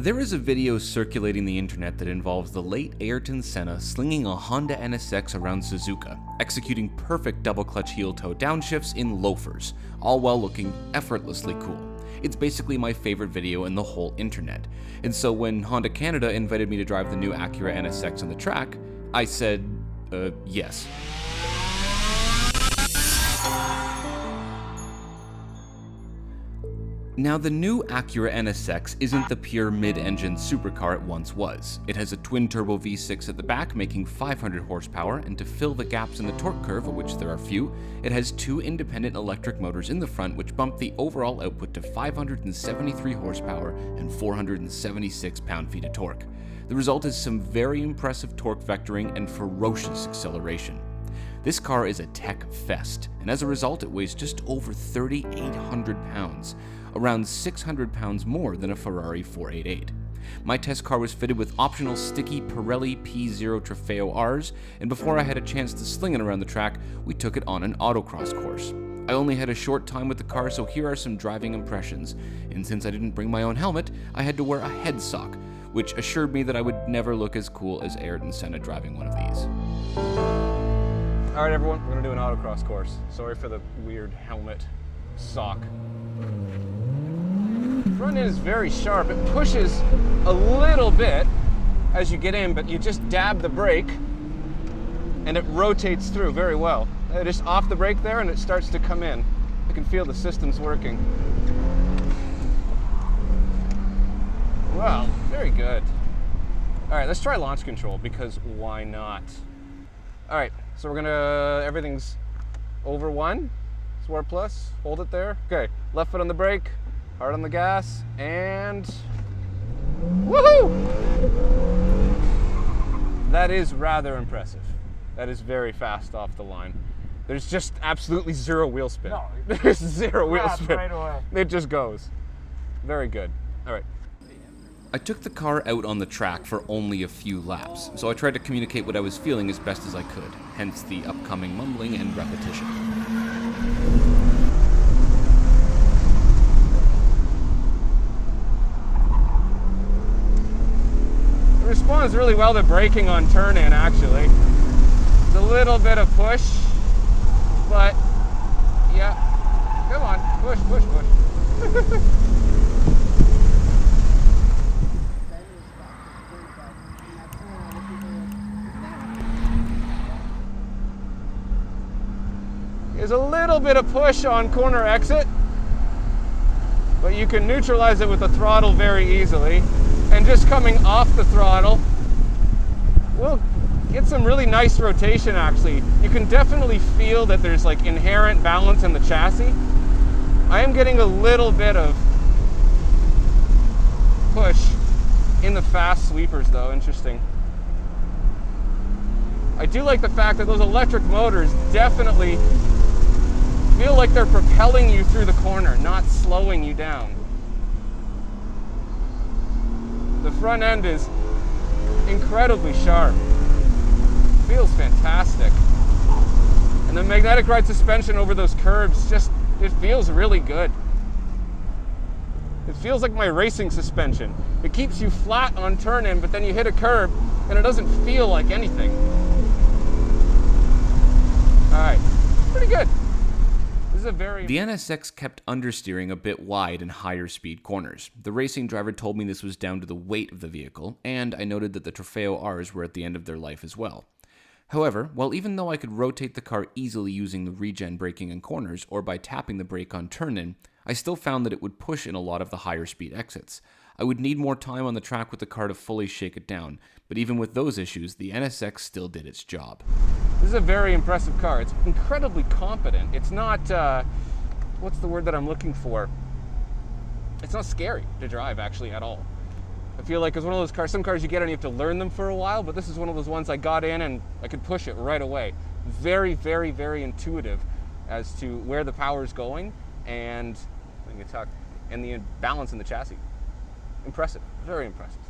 There is a video circulating the internet that involves the late Ayrton Senna slinging a Honda NSX around Suzuka, executing perfect double-clutch heel-toe downshifts in loafers, all while looking effortlessly cool. It's basically my favorite video in the whole internet, and so when Honda Canada invited me to drive the new Acura NSX on the track, I said, yes. Now, the new Acura NSX isn't the pure mid-engine supercar it once was. It has a twin-turbo V6 at the back, making 500 horsepower, and to fill the gaps in the torque curve, of which there are few, it has two independent electric motors in the front which bump the overall output to 573 horsepower and 476 pound-feet of torque. The result is some very impressive torque vectoring and ferocious acceleration. This car is a tech fest, and as a result it weighs just over 3,800 pounds, around 600 pounds more than a Ferrari 488. My test car was fitted with optional sticky Pirelli P0 Trofeo Rs, and before I had a chance to sling it around the track, we took it on an autocross course. I only had a short time with the car, so here are some driving impressions, and since I didn't bring my own helmet, I had to wear a head sock, which assured me that I would never look as cool as Ayrton Senna driving one of these. Alright everyone, we're going to do an autocross course. Sorry for the weird helmet sock. Front end is very sharp. It pushes a little bit as you get in, but you just dab the brake and it rotates through very well. Just off the brake there and it starts to come in. I can feel the system's working. Well, very good. Alright, let's try launch control because why not? Alright, so we're gonna, everything's over 1, Sport Plus, hold it there. Okay, left foot on the brake, hard on the gas, and woohoo! That is rather impressive. That is very fast off the line. There's just absolutely zero wheel spin. No, there's zero wheel spin. right away. It just goes. Very good. Alright. I took the car out on the track for only a few laps, so I tried to communicate what I was feeling as best as I could, hence the upcoming mumbling and repetition. It responds really well to braking on turn-in, actually. It's a little bit of push, but yeah. Come on, push, push, push. There's a little bit of push on corner exit, but you can neutralize it with the throttle very easily. And just coming off the throttle, we'll get some really nice rotation actually. You can definitely feel that there's like inherent balance in the chassis. I am getting a little bit of push in the fast sweepers though, interesting. I do like the fact that those electric motors definitely feel like they're propelling you through the corner, not slowing you down. The front end is incredibly sharp. Feels fantastic. And the magnetic ride suspension over those curves, it feels really good. It feels like my racing suspension. It keeps you flat on turn-in, but then you hit a curve and it doesn't feel like anything. All right, pretty good. The NSX kept understeering a bit wide in higher speed corners. The racing driver told me this was down to the weight of the vehicle, and I noted that the Trofeo Rs were at the end of their life as well. However, while even though I could rotate the car easily using the regen braking in corners or by tapping the brake on turn-in, I still found that it would push in a lot of the higher speed exits. I would need more time on the track with the car to fully shake it down, but even with those issues, the NSX still did its job. This is a very impressive car. It's incredibly competent. It's not, what's the word that I'm looking for? It's not scary to drive actually at all. I feel like it's one of those cars, some cars you get and you have to learn them for a while, but this is one of those ones I got in and I could push it right away. Very, very, very intuitive as to where the power is going and the balance in the chassis. Impressive, very impressive.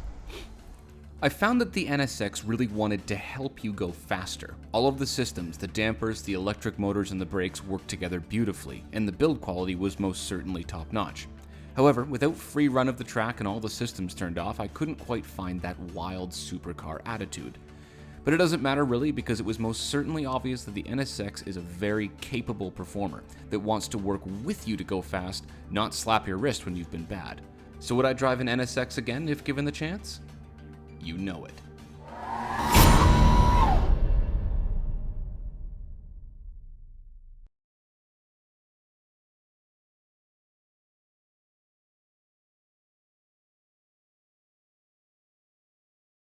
I found that the NSX really wanted to help you go faster. All of the systems, the dampers, the electric motors, and the brakes worked together beautifully, and the build quality was most certainly top-notch. However, without free run of the track and all the systems turned off, I couldn't quite find that wild supercar attitude. But it doesn't matter really, because it was most certainly obvious that the NSX is a very capable performer that wants to work with you to go fast, not slap your wrist when you've been bad. So would I drive an NSX again if given the chance? You know it.